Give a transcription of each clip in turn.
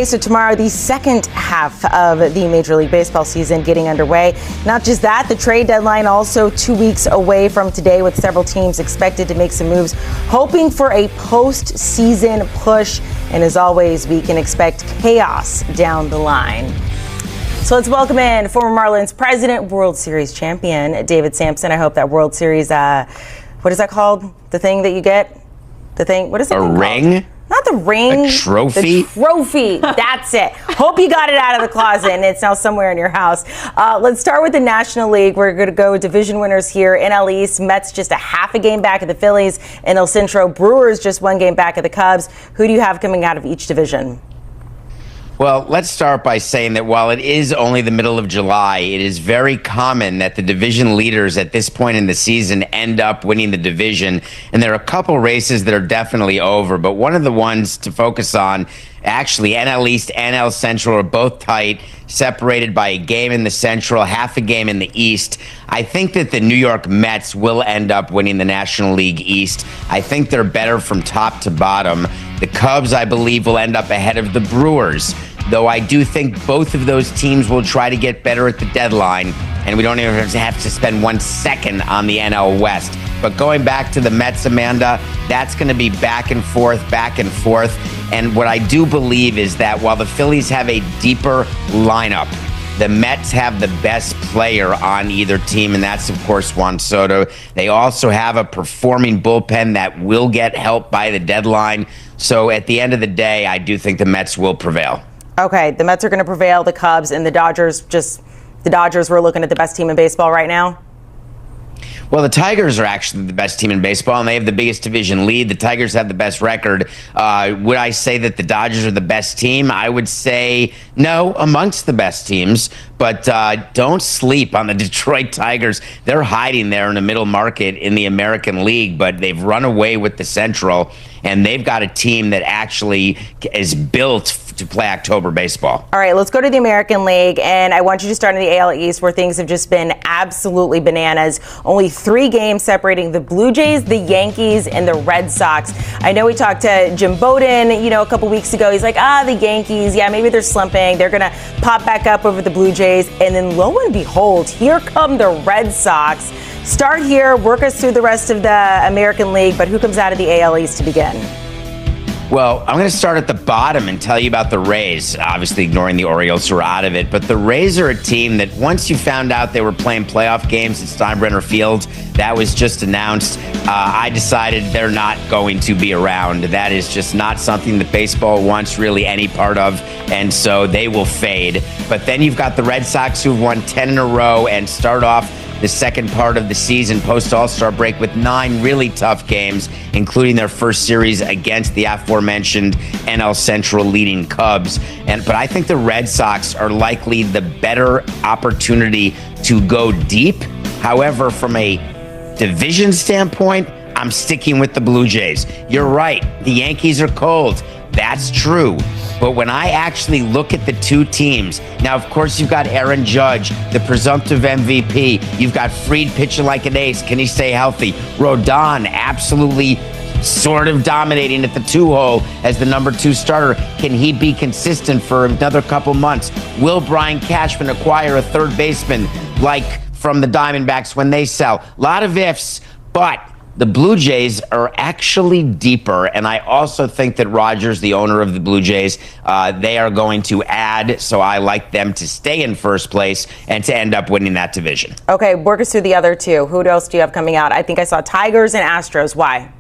So tomorrow, the second half of the Major League Baseball season getting underway. Not just that, the trade deadline also 2 weeks away from today, with several teams expected to make some moves, hoping for a postseason push. And as always, we can expect chaos down the line. So let's welcome in former Marlins president, World Series champion, David Samson. I hope that World Series, what is that called? The thing that you get? The thing, what is it? A ring? Called? Not the ring. A trophy? The trophy. That's it. Hope you got it out of the closet and it's now somewhere in your house. Let's start with the National League. We're going to go division winners here. NL East, Mets just a half a game back of the Phillies. NL Central, Brewers just 1 game back of the Cubs. Who do you have coming out of each division? Well, let's start by saying that while it is only the middle of July, it is very common that the division leaders at this point in the season end up winning the division. And there are a couple races that are definitely over, but one of the ones to focus on, actually, NL East and NL Central are both tight, separated by a game in the Central, half a game in the East. I think that the New York Mets will end up winning the National League East. I think they're better from top to bottom. The Cubs, I believe, will end up ahead of the Brewers, though I do think both of those teams will try to get better at the deadline, and we don't even have to spend 1 second on the NL West. But going back to the Mets, Amanda, that's going to be back and forth. And what I do believe is that while the Phillies have a deeper lineup, the Mets have the best player on either team, and that's, of course, Juan Soto. They also have a performing bullpen that will get help by the deadline. So at the end of the day, I do think the Mets will prevail. Okay, the Mets are going to prevail, the Cubs, and the Dodgers, we're looking at the best team in baseball right now? Well, the Tigers are actually the best team in baseball, and they have the biggest division lead. The Tigers have the best record. Would I say that the Dodgers are the best team? I would say no, amongst the best teams. But don't sleep on the Detroit Tigers. They're hiding there in the middle market in the American League, but they've run away with the Central, and they've got a team that actually is built to play October baseball. All right, let's go to the American League, and I want you to start in the AL East, where things have just been absolutely bananas. Only 3 games separating the Blue Jays, the Yankees, and the Red Sox. I know we talked to Jim Bowden, a couple weeks ago. He's like, the Yankees, yeah, maybe they're slumping. They're going to pop back up over the Blue Jays. And then lo and behold, here come the Red Sox. Start here, work us through the rest of the American League, but who comes out of the AL East to begin? Well, I'm going to start at the bottom and tell you about the Rays, obviously ignoring the Orioles who are out of it. But the Rays are a team that once you found out they were playing playoff games at Steinbrenner Field, that was just announced, I decided they're not going to be around. That is just not something that baseball wants really any part of, and so they will fade. But then you've got the Red Sox who've won 10 in a row and start off the second part of the season post-All-Star break with 9 really tough games, including their first series against the aforementioned NL Central leading Cubs. But I think the Red Sox are likely the better opportunity to go deep. However, from a division standpoint, I'm sticking with the Blue Jays. You're right. The Yankees are cold. That's true. But when I actually look at the two teams, now, of course, you've got Aaron Judge, the presumptive MVP. You've got Fried pitching like an ace. Can he stay healthy? Rodon absolutely sort of dominating at the 2-hole as the number 2 starter. Can he be consistent for another couple months? Will Brian Cashman acquire a third baseman like from the Diamondbacks when they sell? A lot of ifs, but the Blue Jays are actually deeper, and I also think that Rogers, the owner of the Blue Jays, they are going to add, so I like them to stay in first place and to end up winning that division. Okay, work us through the other 2. Who else do you have coming out? I think I saw Tigers and Astros. Why?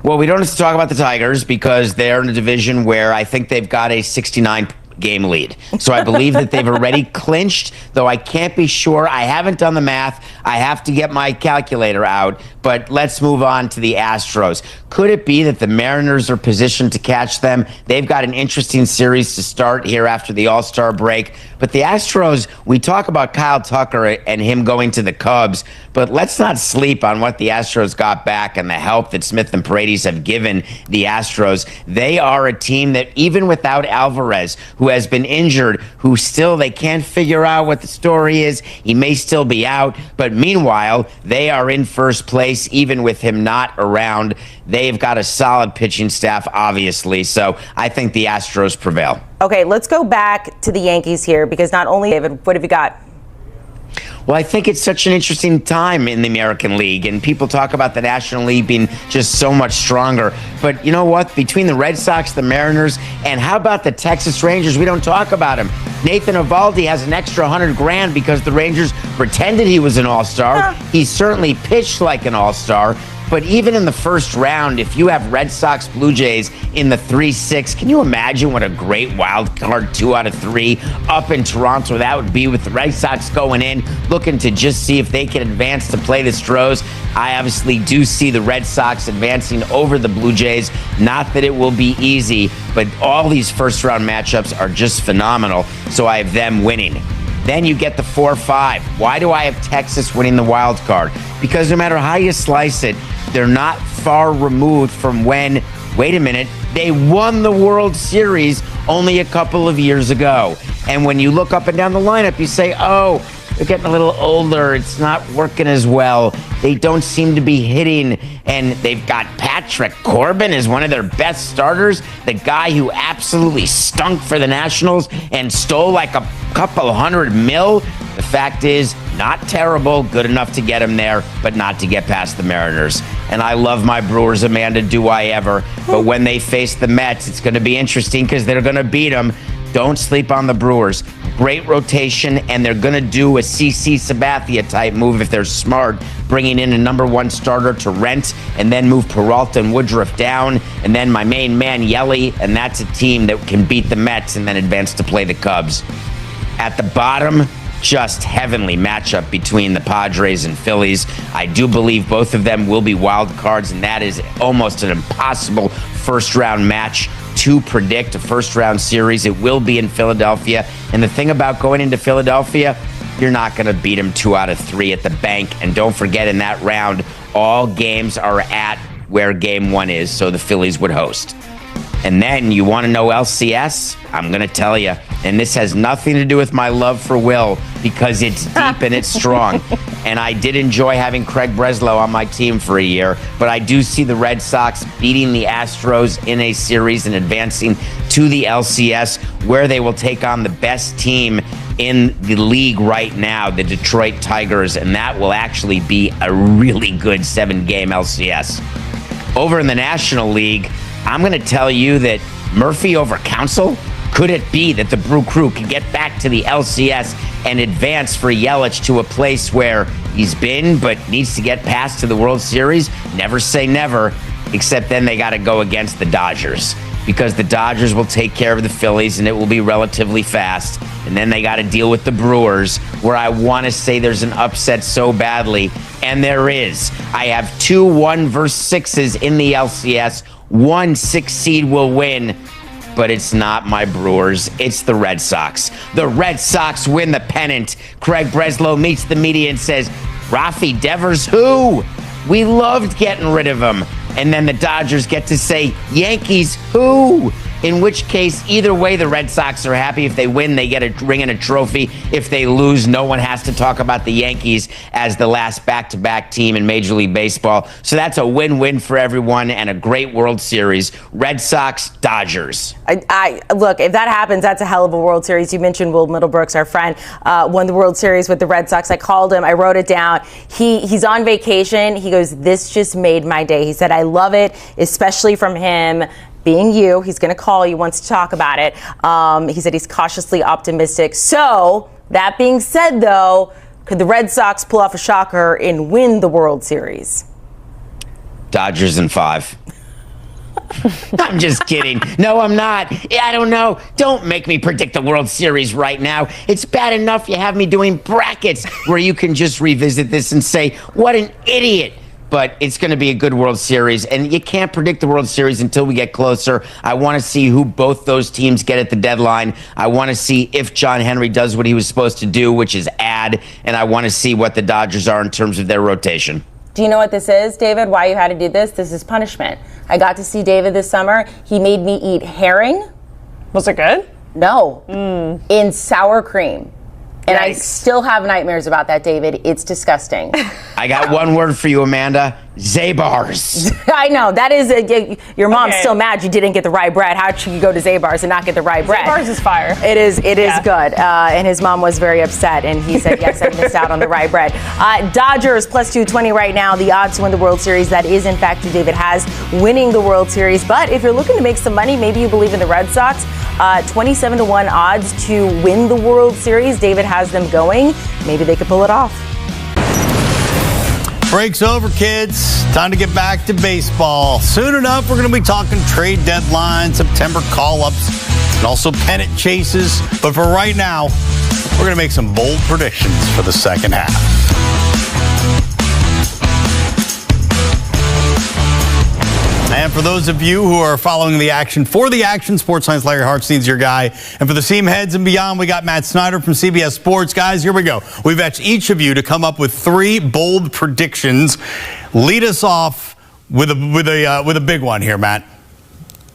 Well, we don't have to talk about the Tigers because they're in a division where I think they've got a 69 game lead. So I believe that they've already clinched, though I can't be sure. I haven't done the math. I have to get my calculator out. But let's move on to the Astros. Could it be that the Mariners are positioned to catch them? They've got an interesting series to start here after the All-Star break. But the Astros, we talk about Kyle Tucker and him going to the Cubs, but let's not sleep on what the Astros got back and the help that Smith and Paredes have given the Astros. They are a team that even without Alvarez, who has been injured, who still they can't figure out what the story is. He may still be out, but meanwhile, they are in first place even with him not around. They've got a solid pitching staff, obviously, so I think the Astros prevail. Okay, let's go back to the Yankees here, because not only, David, what have you got? Well, I think it's such an interesting time in the American League, and people talk about the National League being just so much stronger. But you know what? Between the Red Sox, the Mariners, and how about the Texas Rangers? We don't talk about him. Nathan Eovaldi has an extra $100,000 because the Rangers pretended he was an all-star. He certainly pitched like an all-star. But even in the first round, if you have Red Sox, Blue Jays in the 3-6, can you imagine what a great wild card 2 out of 3 up in Toronto that would be, with the Red Sox going in, looking to just see if they can advance to play the Stros? I obviously do see the Red Sox advancing over the Blue Jays. Not that it will be easy, but all these first round matchups are just phenomenal. So I have them winning. Then you get the 4-5. Why do I have Texas winning the wild card? Because no matter how you slice it, they're not far removed from when, wait a minute, they won the World Series only a couple of years ago. And when you look up and down the lineup, you say, oh, they're getting a little older. It's not working as well. They don't seem to be hitting. And they've got Patrick Corbin as one of their best starters, the guy who absolutely stunk for the Nationals and stole like a couple $100 million. The fact is, not terrible, good enough to get him there, but not to get past the Mariners. And I love my Brewers, Amanda, do I ever. But when they face the Mets, it's going to be interesting because they're going to beat them. Don't sleep on the Brewers. Great rotation, and they're going to do a CC Sabathia type move if they're smart, bringing in a number 1 starter to rent, and then move Peralta and Woodruff down, and then my main man, Yelly, and that's a team that can beat the Mets and then advance to play the Cubs. At the bottom, just heavenly matchup between the Padres and Phillies. I do believe both of them will be wild cards, and that is almost an impossible first-round match to predict, a first-round series. It will be in Philadelphia, and the thing about going into Philadelphia, you're not going to beat them 2 out of 3 at the bank. And don't forget, in that round, all games are at where game 1 is, so the Phillies would host. And then you want to know LCS? I'm going to tell you. And this has nothing to do with my love for Will, because it's deep and it's strong. And I did enjoy having Craig Breslow on my team for a year. But I do see the Red Sox beating the Astros in a series and advancing to the LCS, where they will take on the best team in the league right now, the Detroit Tigers. And that will actually be a really good 7-game LCS. Over in the National League, I'm going to tell you that Murphy over Council. Could it be that the Brew Crew can get back to the LCS and advance for Yelich to a place where he's been but needs to get past to the World Series? Never say never, except then they got to go against the Dodgers, because the Dodgers will take care of the Phillies and it will be relatively fast. And then they got to deal with the Brewers, where I want to say there's an upset so badly, and there is. I have 2 1 versus 6s in the LCS. 1 6 seed will win, but it's not my Brewers. It's the Red Sox. The Red Sox win the pennant. Craig Breslow meets the media and says, Rafi Devers, who? We loved getting rid of him. And then the Dodgers get to say, Yankees, who? In which case, either way, the Red Sox are happy. If they win, they get a ring and a trophy. If they lose, no one has to talk about the Yankees as the last back-to-back team in Major League Baseball. So that's a win-win for everyone and a great World Series. Red Sox, Dodgers. I look, if that happens, that's a hell of a World Series. You mentioned Will Middlebrooks, our friend, won the World Series with the Red Sox. I called him. I wrote it down. He's on vacation. He goes, this just made my day. He said, I love it, especially from him. Being you, he's going to call you, wants to talk about it. He said he's cautiously optimistic. So, that being said, though, could the Red Sox pull off a shocker and win the World Series? Dodgers in 5. I'm just kidding. No, I'm not. I don't know. Don't make me predict the World Series right now. It's bad enough you have me doing brackets where you can just revisit this and say, what an idiot. But it's going to be a good World Series, and you can't predict the World Series until we get closer. I want to see who both those teams get at the deadline. I want to see if John Henry does what he was supposed to do, which is add, and I want to see what the Dodgers are in terms of their rotation. Do you know what this is, David? Why you had to do this? This is punishment. I got to see David this summer. He made me eat herring. Was it good? No. In sour cream. And Yikes. I still have nightmares about that, David. It's disgusting. I got one word for you, Amanda. Zabar's. I know. That is your mom's Okay. still mad you didn't get the rye bread. How should you go to Zabar's and not get the rye bread? Zabar's is fire. It is Yeah. good. And his mom was very upset, and he said, yes, I missed out on the rye bread. Dodgers plus 220 right now. The odds to win the World Series. That is, in fact, who David has winning the World Series. But if you're looking to make some money, maybe you believe in the Red Sox. 27-1 odds to win the World Series. David has them going. Maybe they could pull it off. Break's over, kids. Time to get back to baseball. Soon enough, we're going to be talking trade deadline, September call-ups, and also pennant chases. But for right now, we're going to make some bold predictions for the second half. And for those of you who are following the action, for the action, Sports Science Larry Hartstein's your guy. And for the seam heads and beyond, we got Matt Snyder from CBS Sports. Guys, here we go. We've asked each of you to come up with 3 bold predictions. Lead us off with a big one here, Matt.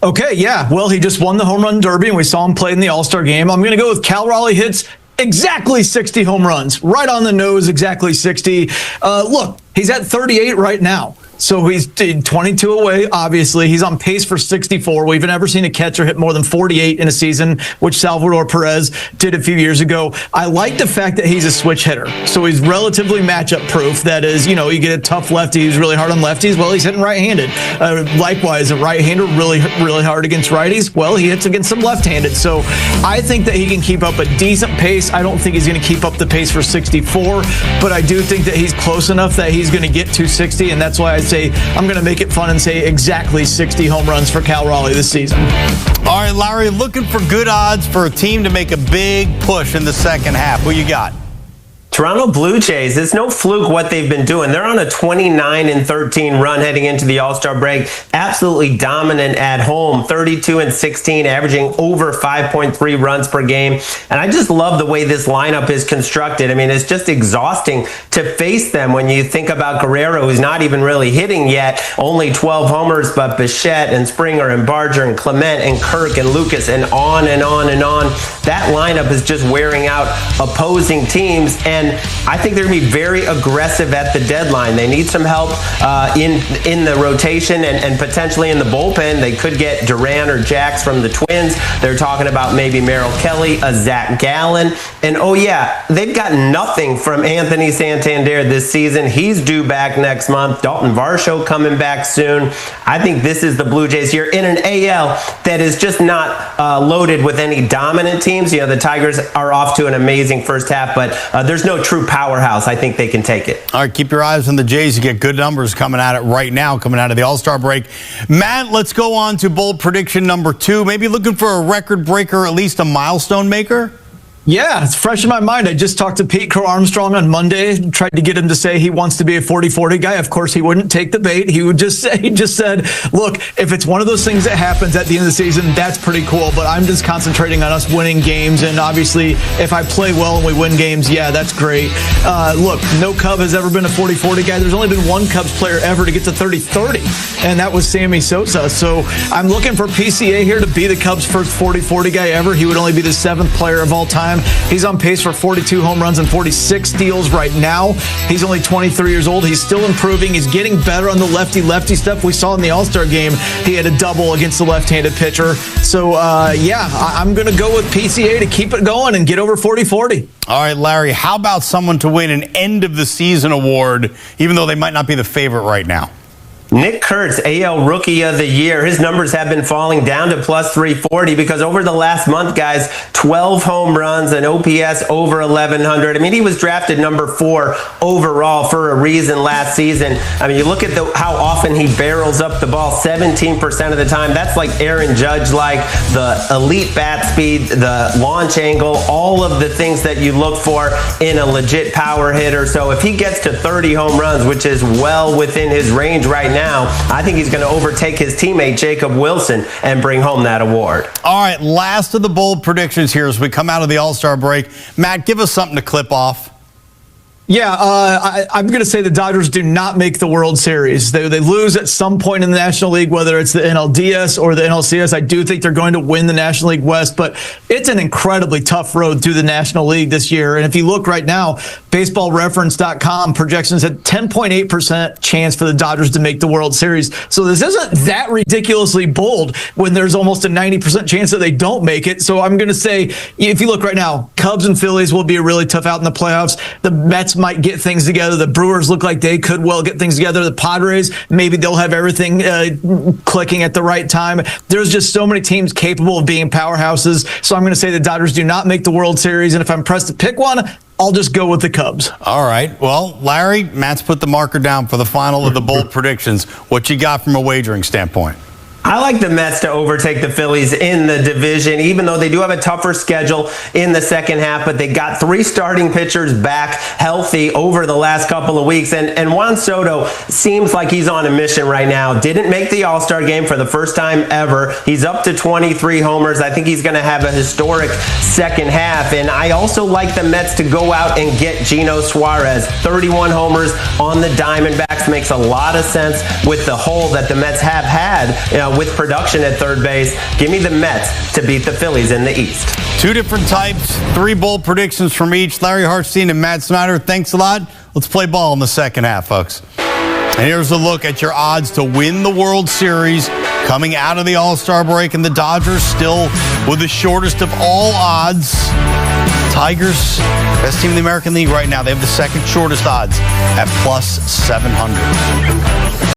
Okay, yeah. Well, he just won the home run derby, and we saw him play in the All-Star game. I'm going to go with Cal Raleigh hits exactly 60 home runs. Right on the nose, exactly 60. Look, he's at 38 right now. So he's 22 away, obviously. He's on pace for 64. We've never seen a catcher hit more than 48 in a season, which Salvador Perez did a few years ago. I like the fact that he's a switch hitter. So he's relatively matchup proof. That is, you get a tough lefty who's really hard on lefties. Well, he's hitting right-handed. Likewise, a right-hander really hard against righties. Well, he hits against some left-handed. So I think that he can keep up a decent pace. I don't think he's going to keep up the pace for 64, but I do think that he's close enough that he's going to get 260, and that's why I say I'm going to make it fun and say exactly 60 home runs for Cal Raleigh this season. All right, Larry, looking for good odds for a team to make a big push in the second half. Who you got? Toronto Blue Jays, it's no fluke what they've been doing. They're on a 29-13 run heading into the All-Star break. Absolutely dominant at home, 32-16, averaging over 5.3 runs per game. And I just love the way this lineup is constructed. I mean, it's just exhausting to face them when you think about Guerrero, who's not even really hitting yet. Only 12 homers, but Bichette and Springer and Barger and Clement and Kirk and Lucas and on and on and on. That lineup is just wearing out opposing teams, and I think they're going to be very aggressive at the deadline. They need some help in the rotation and potentially in the bullpen. They could get Duran or Jax from the Twins. They're talking about maybe Merrill Kelly, a Zach Gallen. And oh yeah, they've got nothing from Anthony Santander this season. He's due back next month. Dalton Varsho coming back soon. I think this is the Blue Jays here in an AL that is just not loaded with any dominant teams. The Tigers are off to an amazing first half, but there's no true powerhouse. I think they can take it. All right, keep your eyes on the Jays. You get good numbers coming at it right now, coming out of the All-Star break. Matt, let's go on to bold prediction number 2. Maybe looking for a record breaker, at least a milestone maker? Yeah, it's fresh in my mind. I just talked to Pete Crow Armstrong on Monday, tried to get him to say he wants to be a 40-40 guy. Of course, he wouldn't take the bait. He just said, look, if it's one of those things that happens at the end of the season, that's pretty cool, but I'm just concentrating on us winning games, and obviously, if I play well and we win games, yeah, that's great. Look, no Cub has ever been a 40-40 guy. There's only been one Cubs player ever to get to 30-30, and that was Sammy Sosa. So I'm looking for PCA here to be the Cubs' first 40-40 guy ever. He would only be the 7th player of all time. He's on pace for 42 home runs and 46 steals right now. He's only 23 years old. He's still improving. He's getting better on the lefty-lefty stuff. We saw in the All-Star game, he had a double against the left-handed pitcher. So, I'm going to go with PCA to keep it going and get over 40-40. All right, Larry, how about someone to win an end-of-the-season award, even though they might not be the favorite right now? Nick Kurtz, AL Rookie of the Year. His numbers have been falling down to plus 340 because over the last month, guys, 12 home runs, an OPS over 1,100. I mean, he was drafted number 4 overall for a reason last season. I mean, you look at how often he barrels up the ball, 17% of the time. That's like Aaron Judge, like the elite bat speed, the launch angle, all of the things that you look for in a legit power hitter. So if he gets to 30 home runs, which is well within his range right now, I think he's going to overtake his teammate Jacob Wilson and bring home that award. All right, last of the bold predictions here as we come out of the All-Star break. Matt, give us something to clip off. Yeah, I'm going to say the Dodgers do not make the World Series. They lose at some point in the National League, whether it's the NLDS or the NLCS. I do think they're going to win the National League West, but it's an incredibly tough road through the National League this year. And if you look right now, baseballreference.com projections at 10.8% chance for the Dodgers to make the World Series. So this isn't that ridiculously bold when there's almost a 90% chance that they don't make it. So I'm going to say, if you look right now, Cubs and Phillies will be a really tough out in the playoffs. The Mets might get things together. The Brewers look like they could well get things together. The Padres, maybe they'll have everything clicking at the right time. There's just so many teams capable of being powerhouses. So I'm going to say the Dodgers do not make the World Series. And if I'm pressed to pick one, I'll just go with the Cubs. All right. Well, Larry, Matt's put the marker down for the final of the bold predictions. What you got from a wagering standpoint? I like the Mets to overtake the Phillies in the division, even though they do have a tougher schedule in the second half, but they got 3 starting pitchers back healthy over the last couple of weeks. And Juan Soto seems like he's on a mission right now. Didn't make the All-Star game for the first time ever. He's up to 23 homers. I think he's going to have a historic second half. And I also like the Mets to go out and get Gino Suarez. 31 homers on the Diamondbacks makes a lot of sense with the hole that the Mets have had, with production at third base. Give me the Mets to beat the Phillies in the East. 2 different types, 3 bold predictions from each. Larry Hartstein and Matt Snyder, thanks a lot. Let's play ball in the second half, folks. And here's a look at your odds to win the World Series coming out of the All-Star break. And the Dodgers still with the shortest of all odds. Tigers, best team in the American League right now. They have the second shortest odds at plus 700.